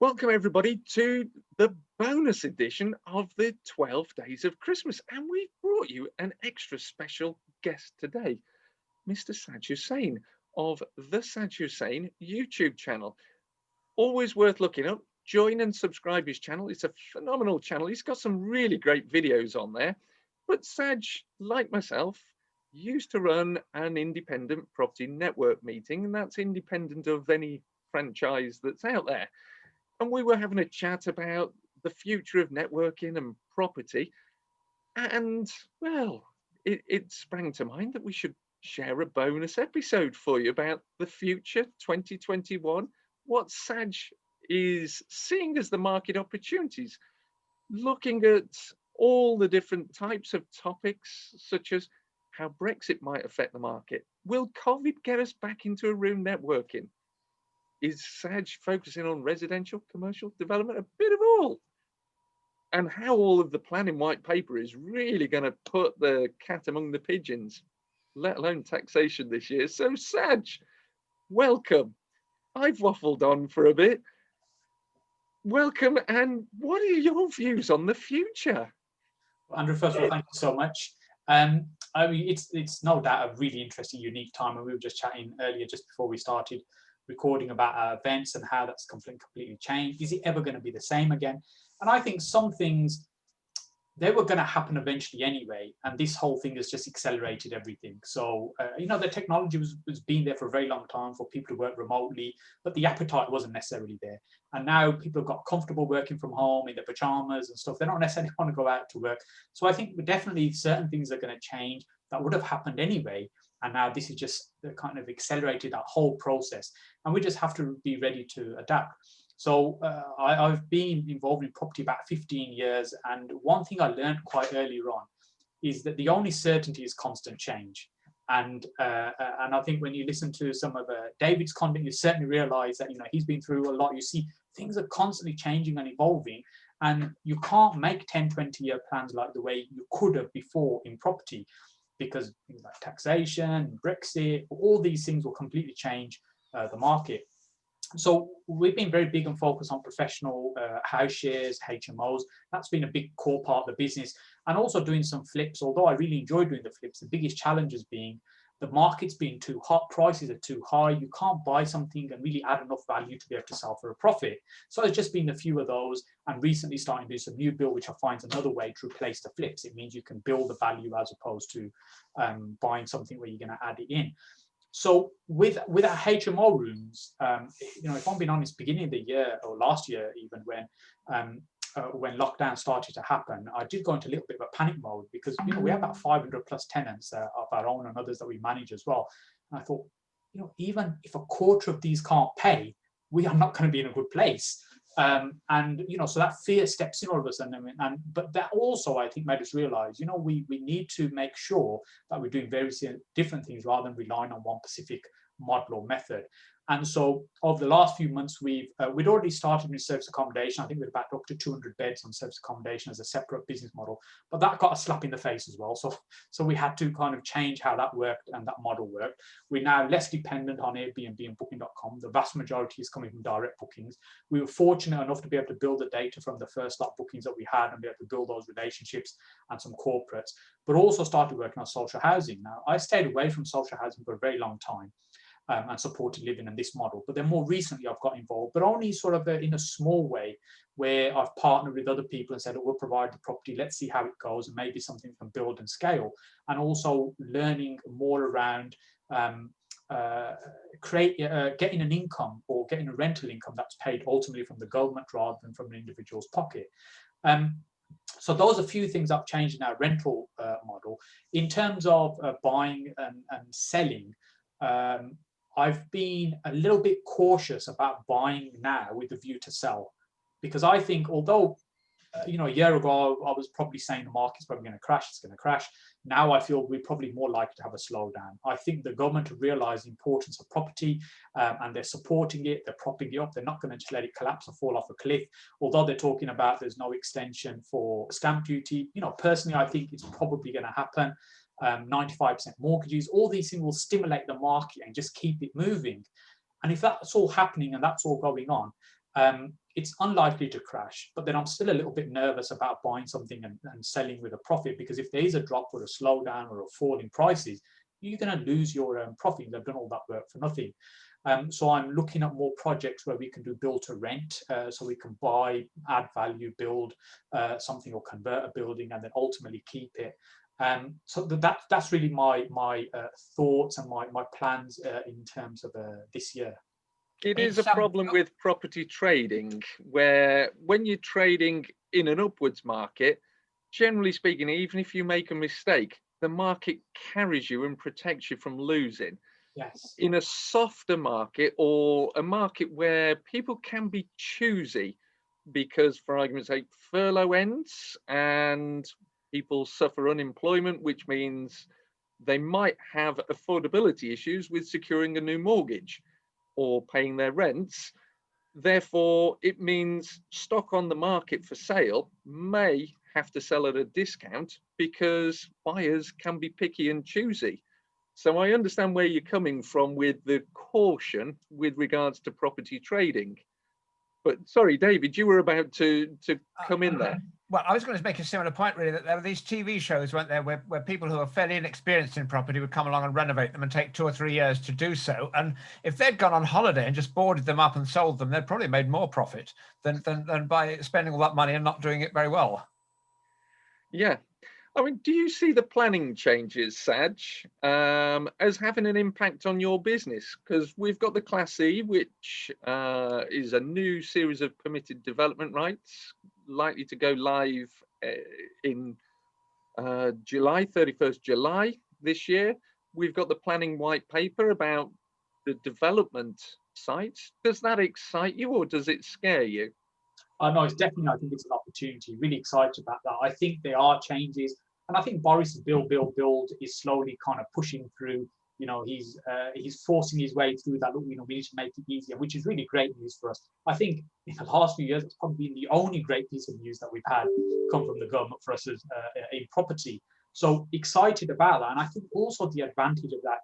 Welcome everybody to the bonus edition of the 12 Days of Christmas, and we've brought you an extra special guest today, Mr. Saj Hussain of the Saj Hussain YouTube channel. Always worth looking up. Join and subscribe his channel. It's a phenomenal channel. He's got some really great videos on there. But Saj, like myself, used to run an independent property network meeting, and that's independent of any franchise that's out there. And we were having a chat about the future of networking and property. And well, it sprang to mind that we should share a bonus episode for you about the future 2021, what Saj is seeing as the market opportunities, looking at all the different types of topics, such as how Brexit might affect the market. Will COVID get us back into a room networking? Is Saj focusing on residential, commercial development, a bit of all? And how all of the planning white paper is really going to put the cat among the pigeons, let alone taxation this year. So Saj, welcome. I've waffled on for a bit. Welcome, and what are your views on the future? Andrew, first of all, thank you so much. I mean, it's no doubt a really interesting, unique time, and we were just chatting earlier, just before we started recording, about our events and how that's completely changed. Is it ever going to be the same again? And I think some things, they were going to happen eventually anyway, and this whole thing has just accelerated everything. So, you know, the technology was being there for a very long time for people to work remotely, but the appetite wasn't necessarily there. And now people have got comfortable working from home in their pajamas and stuff. They don't necessarily want to go out to work. So I think definitely certain things are going to change that would have happened anyway. And now this is just kind of accelerated that whole process. And we just have to be ready to adapt. So I've been involved in property about 15 years. And one thing I learned quite earlier on is that the only certainty is constant change. And I think when you listen to some of David's content, you certainly realize that, you know, he's been through a lot. You see things are constantly changing and evolving, and you can't make 10, 20-year plans like the way you could have before in property, because things like taxation, Brexit, all these things will completely change the market. So we've been very big and focused on professional house shares, HMOs. That's been a big core part of the business, and also doing some flips. Although I really enjoy doing the flips, the biggest challenges being the market's being too hot, prices are too high. You can't buy something and really add enough value to be able to sell for a profit. So there's just been a few of those, and recently starting to do some new build, which I find is another way to replace the flips. It means you can build the value as opposed to buying something where you're going to add it in. So with our HMO rooms, you know, if I'm being honest, beginning of the year or last year, even when lockdown started to happen, I did go into a little bit of a panic mode, because, you know, we have about 500 plus tenants of our own and others that we manage as well. And I thought, you know, even if a quarter of these can't pay, we are not going to be in a good place. And, you know, so that fear steps in all of us. But that also, I think, made us realize, you know, we need to make sure that we're doing various different things rather than relying on one specific model or method. And so over the last few months, we'd already started with service accommodation. I think we're about up to 200 beds on service accommodation as a separate business model, but that got a slap in the face as well. So we had to kind of change how that worked and that model worked. We're now less dependent on Airbnb and Booking.com. The vast majority is coming from direct bookings. We were fortunate enough to be able to build the data from the first lot bookings that we had and be able to build those relationships and some corporates, but also started working on social housing. Now, I stayed away from social housing for a very long time. And supported living in this model. But then more recently I've got involved, but only sort of in a small way, where I've partnered with other people and said, oh, we'll provide the property, let's see how it goes, and maybe something can build and scale. And also learning more around getting an income or getting a rental income that's paid ultimately from the government rather than from an individual's pocket. So those are a few things that have changed in our rental model. In terms of buying and selling, I've been a little bit cautious about buying now with the view to sell, because I think, although you know, a year ago I was probably saying the market's probably going to crash, it's going to crash. Now I feel we're probably more likely to have a slowdown. I think the government have realised the importance of property, and they're supporting it, they're propping it up. They're not going to just let it collapse or fall off a cliff. Although they're talking about there's no extension for stamp duty, you know, personally I think it's probably going to happen. 95% mortgages, all these things will stimulate the market and just keep it moving. And if that's all happening and that's all going on, it's unlikely to crash. But then I'm still a little bit nervous about buying something and selling with a profit, because if there is a drop or a slowdown or a fall in prices, you're going to lose your profit. They've done all that work for nothing. So I'm looking at more projects where we can do build to rent, so we can buy, add value, build something, or convert a building and then ultimately keep it. So that's really my thoughts and my plans in terms of this year. It is a problem with property trading, where when you're trading in an upwards market, generally speaking, even if you make a mistake, the market carries you and protects you from losing. Yes. In a softer market, or a market where people can be choosy, because for argument's sake, furlough ends and people suffer unemployment, which means they might have affordability issues with securing a new mortgage or paying their rents. Therefore, it means stock on the market for sale may have to sell at a discount because buyers can be picky and choosy. So I understand where you're coming from with the caution with regards to property trading. But sorry, David, you were about to come in there. Well, I was going to make a similar point, really, that there were these TV shows, weren't there, where people who are fairly inexperienced in property would come along and renovate them and take 2 or 3 years to do so. And if they'd gone on holiday and just boarded them up and sold them, they'd probably made more profit than by spending all that money and not doing it very well. Yeah. I mean, do you see the planning changes, Saj, as having an impact on your business? Because we've got the Class E, which is a new series of permitted development rights, likely to go live in July, 31st July this year. We've got the planning white paper about the development sites. Does that excite you or does it scare you? No, it's definitely, I think it's an opportunity. Really excited about that. I think there are changes, and I think Boris's build is slowly kind of pushing through. You know, he's forcing his way through that. Look, you know, we need to make it easier, which is really great news for us. I think in the last few years, it's probably been the only great piece of news that we've had come from the government for us as in property. So excited about that, and I think also the advantage of that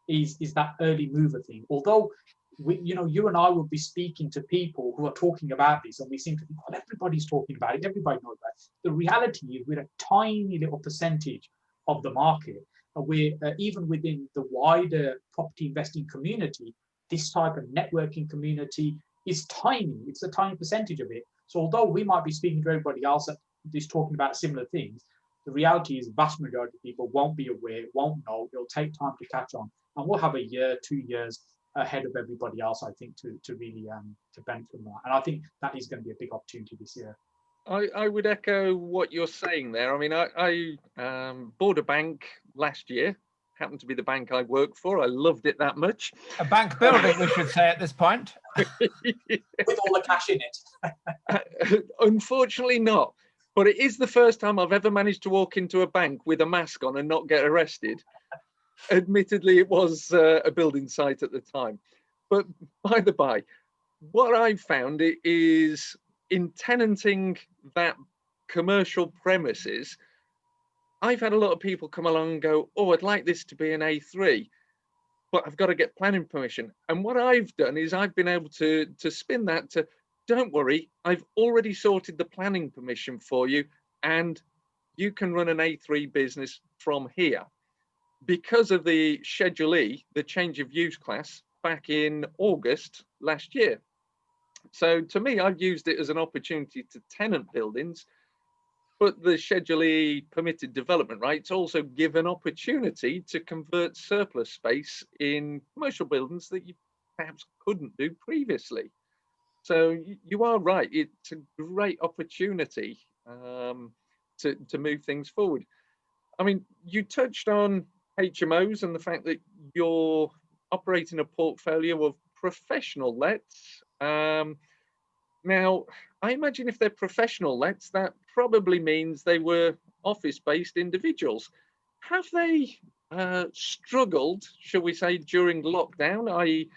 is that early mover thing. Although you and I will be speaking to people who are talking about this, and we seem to think, well, everybody's talking about it, everybody knows about it. The reality is we're a tiny little percentage of the market. And we're even within the wider property investing community, this type of networking community is tiny. It's a tiny percentage of it. So although we might be speaking to everybody else that is talking about similar things, the reality is the vast majority of people won't be aware, won't know. It'll take time to catch on. And we'll have a year, 2 years ahead of everybody else, I think, to really to benefit from that. And I think that is going to be a big opportunity this year. I would echo what you're saying there. I mean, I bought a bank last year. Happened to be the bank I work for. I loved it that much. A bank building, we should say at this point. With all the cash in it. Unfortunately not. But it is the first time I've ever managed to walk into a bank with a mask on and not get arrested. Admittedly, it was a building site at the time. But by the by, what I've found is in tenanting that commercial premises, I've had a lot of people come along and go, oh, I'd like this to be an A3, but I've got to get planning permission. And what I've done is I've been able to spin that to, don't worry, I've already sorted the planning permission for you, and you can run an A3 business from here. Because of the Schedule E, the change of use class back in August last year. So to me, I've used it as an opportunity to tenant buildings, but the Schedule E permitted development rights also give an opportunity to convert surplus space in commercial buildings that you perhaps couldn't do previously. So you are right, it's a great opportunity to move things forward. I mean, you touched on HMOs and the fact that you're operating a portfolio of professional lets. Now, I imagine if they're professional lets, that probably means they were office-based individuals. Have they struggled, shall we say, during lockdown, i.e.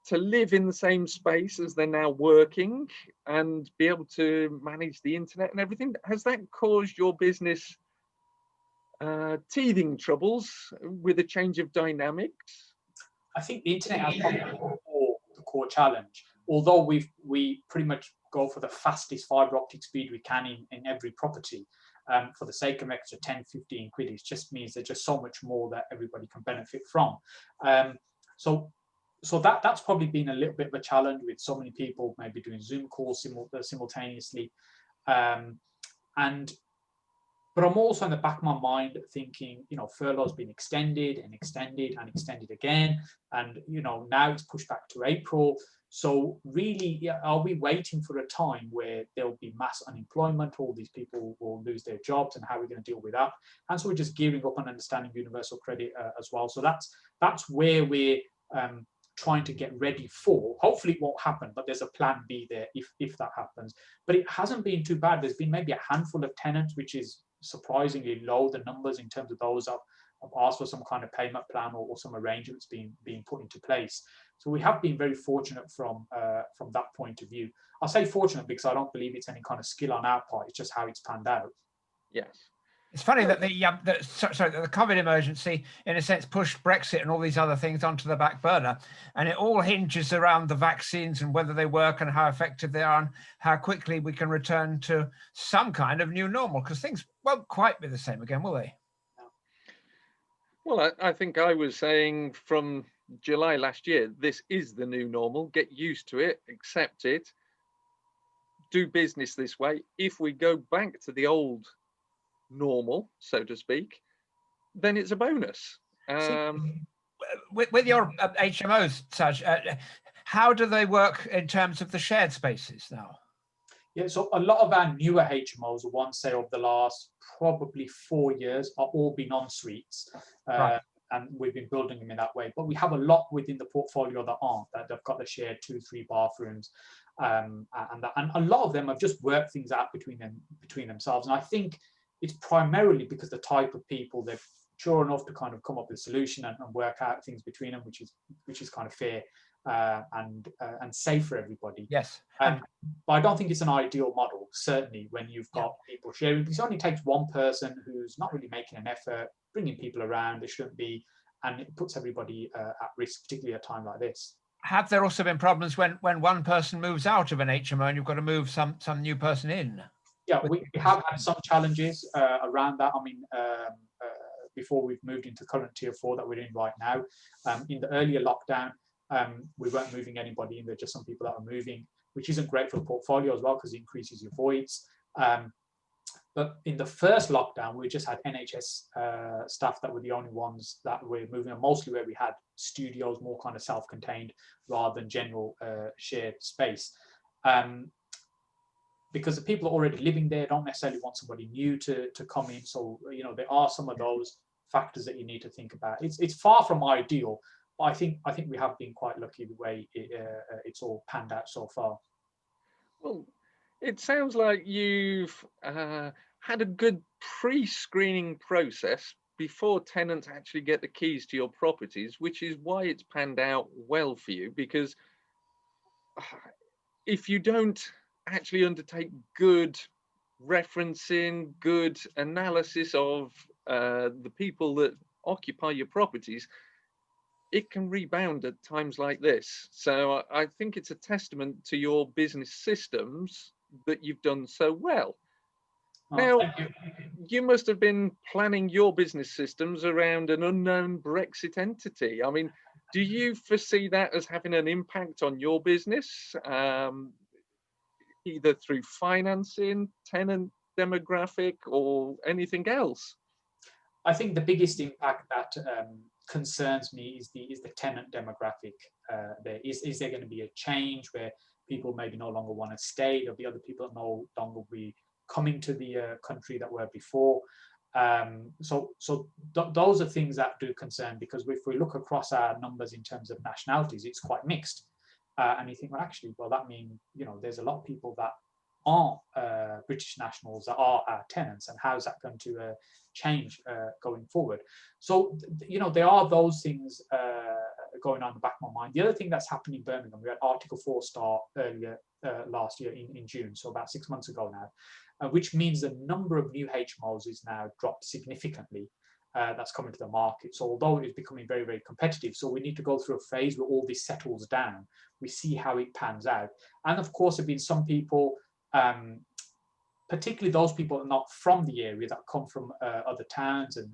to live in the same space as they're now working and be able to manage the internet and everything? Has that caused your business teething troubles with a change of dynamics? I think the internet has probably been the core challenge. although we pretty much go for the fastest fibre optic speed we can in every property, for the sake of an extra 10, 15 quid, it just means there's just so much more that everybody can benefit from. So that's probably been a little bit of a challenge with so many people maybe doing Zoom calls simultaneously. But I'm also in the back of my mind thinking, furlough's been extended and extended and extended again. And, now it's pushed back to April. So really, are we waiting for a time where there'll be mass unemployment, all these people will lose their jobs, and how are we going to deal with that? And so we're just gearing up on understanding universal credit as well. So that's where we're trying to get ready for. Hopefully it won't happen, but there's a plan B there if that happens. But it hasn't been too bad. There's been maybe a handful of tenants, which is surprisingly low, the numbers in terms of those have asked for some kind of payment plan or some arrangements being put into place. So we have been very fortunate from that point of view. I say fortunate because I don't believe it's any kind of skill on our part. It's just how it's panned out. Yes. It's funny that the COVID emergency, in a sense, pushed Brexit and all these other things onto the back burner, and it all hinges around the vaccines and whether they work and how effective they are and how quickly we can return to some kind of new normal, because things won't quite be the same again, will they? Well, I think I was saying from July last year, this is the new normal. Get used to it, accept it, do business this way. If we go back to the old normal, so to speak, then it's a bonus. With your HMOs, Saj, how do they work in terms of the shared spaces now? Yeah, so a lot of our newer HMOs, the ones say over the last probably 4 years, are all been en suites. Right. And we've been building them in that way. But we have a lot within the portfolio that aren't, that they've got the shared 2-3 bathrooms. And a lot of them have just worked things out between themselves. And I think it's primarily because the type of people, they're sure enough to kind of come up with a solution and work out things between them, which is kind of fair and safe for everybody. Yes. But I don't think it's an ideal model, certainly, when you've got people sharing, because it only takes one person who's not really making an effort, bringing people around they shouldn't be, and it puts everybody at risk, particularly at a time like this. Have there also been problems when one person moves out of an HMO and you've got to move some new person in? Yeah, we have had some challenges around that. I mean, before we've moved into current tier 4 that we're in right now. In the earlier lockdown, we weren't moving anybody in. There just some people that are moving, which isn't great for the portfolio as well because it increases your voids. But in the first lockdown, we just had NHS staff that were the only ones that were moving, and mostly where we had studios, more kind of self-contained rather than general shared space. Because the people are already living there, don't necessarily want somebody new to come in. So, there are some of those factors that you need to think about. It's far from ideal, but I think we have been quite lucky the way it's all panned out so far. Well, it sounds like you've had a good pre-screening process before tenants actually get the keys to your properties, which is why it's panned out well for you. Because if you don't actually undertake good referencing, good analysis of the people that occupy your properties, it can rebound at times like this. So I think it's a testament to your business systems that you've done so well. Now, you must have been planning your business systems around an unknown Brexit entity. I mean, do you foresee that as having an impact on your business, either through financing, tenant demographic, or anything else? I think the biggest impact that concerns me is the tenant demographic. Is there going to be a change where people maybe no longer want to stay? There'll be other people that no longer will be coming to the country that were before. Those are things that do concern, because if we look across our numbers in terms of nationalities, it's quite mixed. And you think, well, actually, that means, there's a lot of people that aren't British nationals that are our tenants, and how is that going to change going forward? So, there are those things going on in the back of my mind. The other thing that's happened in Birmingham, we had Article 4 start earlier last year in June, so about 6 months ago now, which means the number of new HMOs is now dropped significantly. that's coming to the market. So although it is becoming very, very competitive, so we need to go through a phase where all this settles down. We see how it pans out. And of course, there have been some people, particularly those people that are not from the area, that come from other towns and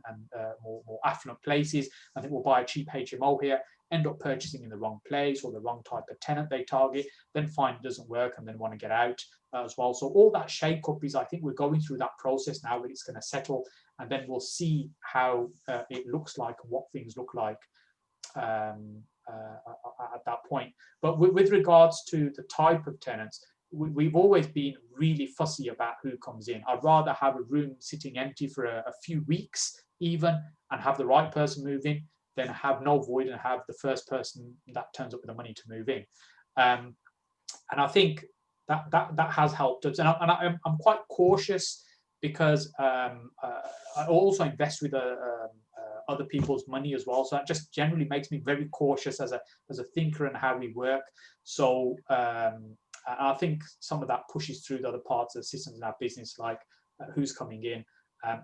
more affluent places, I think will buy a cheap HMO here, end up purchasing in the wrong place or the wrong type of tenant they target, then find it doesn't work and then want to get out as well. So all that shake-up is, I think we're going through that process now, but it's going to settle, and then we'll see how it looks like and what things look like at that point. But with regards to the type of tenants, we've always been really fussy about who comes in. I'd rather have a room sitting empty for a few weeks even and have the right person move in than have no void and have the first person that turns up with the money to move in. And I think that has helped us. And I'm quite cautious because I also invest with other people's money as well. So that just generally makes me very cautious as a thinker and how we work. So I think some of that pushes through the other parts of the systems in our business, like who's coming in.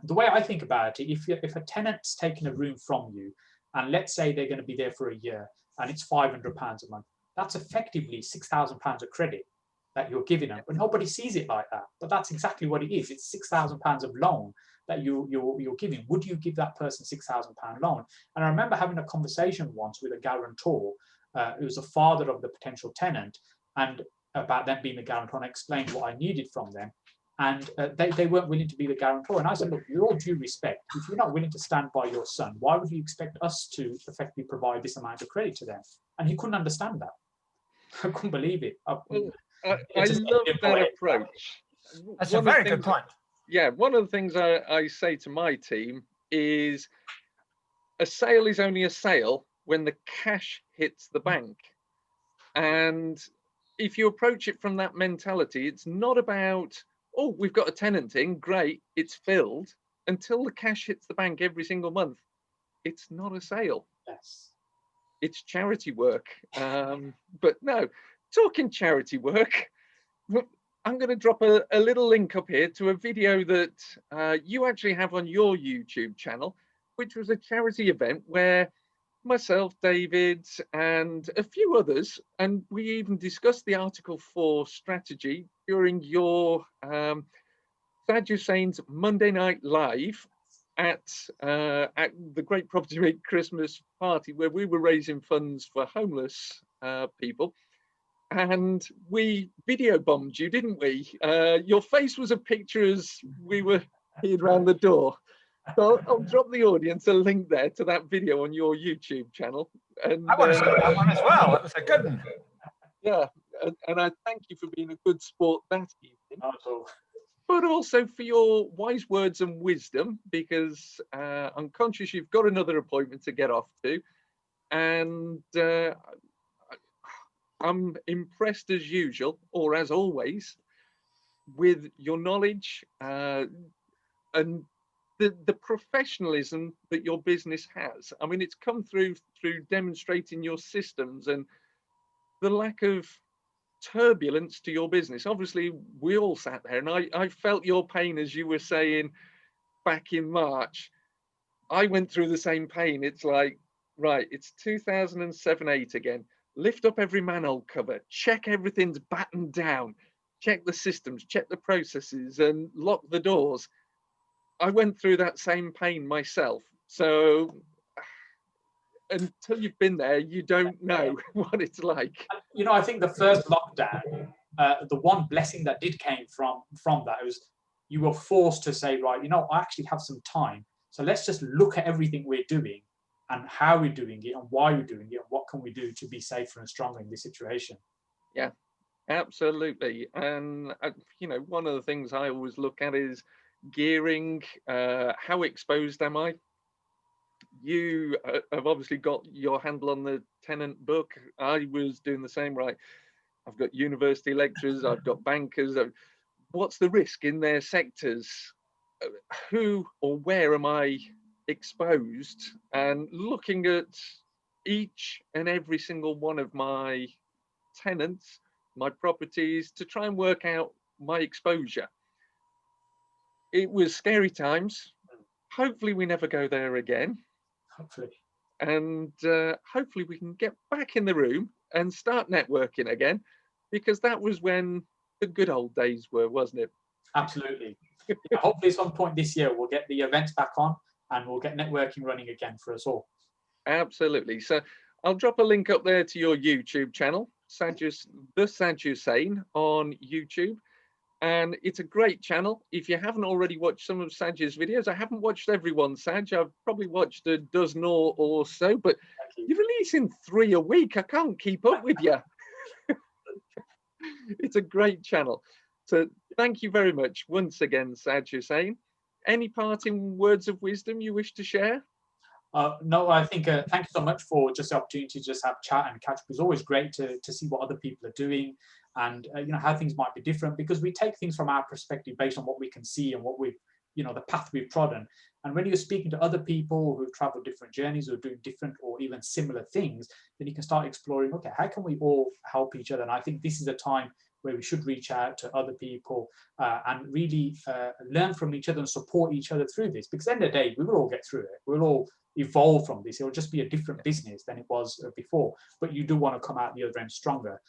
The way I think about it, if a tenant's taking a room from you, and let's say they're going to be there for a year, and it's £500 a month, that's effectively £6,000 of credit that you're giving them. But nobody sees it like that. But that's exactly what it is. It's £6,000 of loan that you're giving. Would you give that person £6,000 loan? And I remember having a conversation once with a guarantor who was the father of the potential tenant, and about them being the guarantor, and I explained what I needed from them. And they weren't willing to be the guarantor. And I said, look, with all due respect, if you're not willing to stand by your son, why would you expect us to effectively provide this amount of credit to them? And he couldn't understand that. I couldn't believe it. I love that approach. That's a very good point. Yeah, one of the things I say to my team is a sale is only a sale when the cash hits the bank. And if you approach it from that mentality, it's not about, oh, we've got a tenant in, great, it's filled, until the cash hits the bank every single month. It's not a sale. Yes. It's charity work. But no, talking charity work, I'm going to drop a little link up here to a video that you actually have on your YouTube channel, which was a charity event where myself, David, and a few others, and we even discussed the Article 4 strategy during your Saj Hussain's Monday Night Live at the Great Property Week Christmas party, where we were raising funds for homeless people. And we video bombed you, didn't we? Your face was a picture as we were hid around the door. So I'll drop the audience a link there to that video on your YouTube channel. And I want to see that one as well. That was a good one. Yeah, and I thank you for being a good sport that evening. Also, But also for your wise words and wisdom, because I'm conscious you've got another appointment to get off to. And I'm impressed as usual, or as always, with your knowledge and the professionalism that your business has. I mean, it's come through demonstrating your systems and the lack of turbulence to your business. Obviously, we all sat there, and I felt your pain, as you were saying back in March. I went through the same pain. It's like, right, it's 2007-8 again. Lift up every manhole cover, check everything's battened down, check the systems, check the processes, and lock the doors. I went through that same pain myself. So until you've been there, you don't know what it's like. You know, I think the first lockdown, the one blessing that did came from that was you were forced to say, right, you know, I actually have some time. So let's just look at everything we're doing and how we're doing it and why we're doing it and what can we do to be safer and stronger in this situation. Yeah, absolutely. And, you know, one of the things I always look at is gearing. How exposed am I? You have obviously got your handle on the tenant book. I was doing the same, right? I've got university lecturers, I've got bankers. What's the risk in their sectors? Who or where am I exposed? And looking at each and every single one of my tenants, my properties, to try and work out my exposure. It was scary times, hopefully we never go there again. Hopefully. And hopefully we can get back in the room and start networking again, because that was when the good old days were, wasn't it? Absolutely. Yeah, hopefully at some point this year we'll get the events back on and we'll get networking running again for us all. Absolutely. So I'll drop a link up there to your YouTube channel, the Saj Hussain on YouTube. And it's a great channel. If you haven't already watched some of Saj's videos, I haven't watched everyone, Saj. I've probably watched a dozen or so, but you're releasing 3 a week. I can't keep up with you. It's a great channel. So thank you very much once again, Saj Hussain. Any parting words of wisdom you wish to share? No, I think thank you so much for just the opportunity to just have chat and catch up. It's always great to see what other people are doing and you know, how things might be different, because we take things from our perspective based on what we can see and what we've, you know, the path we've trodden. And when you're speaking to other people who've traveled different journeys or doing different or even similar things, then you can start exploring, okay, how can we all help each other? And I think this is a time where we should reach out to other people and really learn from each other and support each other through this. Because at the end of the day, we will all get through it. We'll all evolve from this. It will just be a different business than it was before. But you do want to come out the other end stronger,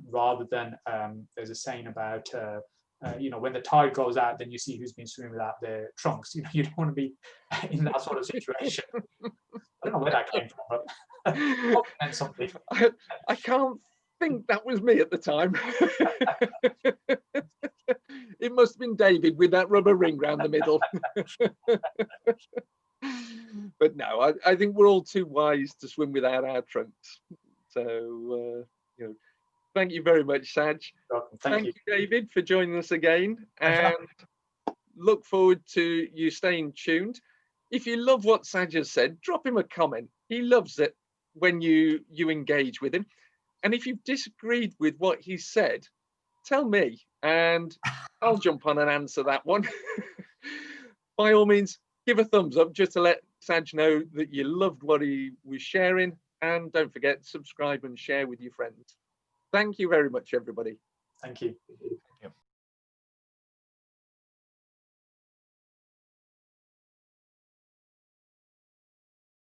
rather than there's a saying about you know, when the tide goes out, then you see who's been swimming without their trunks. You know, you don't want to be in that sort of situation. I don't know where that came from, but it meant something. I can't think that was me at the time. It must have been David with that rubber ring round the middle. But no, I think we're all too wise to swim without our trunks. So, you know, thank you very much, Saj. Thank you, David, for joining us again. And look forward to you staying tuned. If you love what Saj has said, drop him a comment. He loves it when you engage with him. And if you've disagreed with what he said, tell me and I'll jump on and answer that one. By all means, give a thumbs up just to let Saj know that you loved what he was sharing. And don't forget, subscribe and share with your friends. Thank you very much, everybody. Thank you.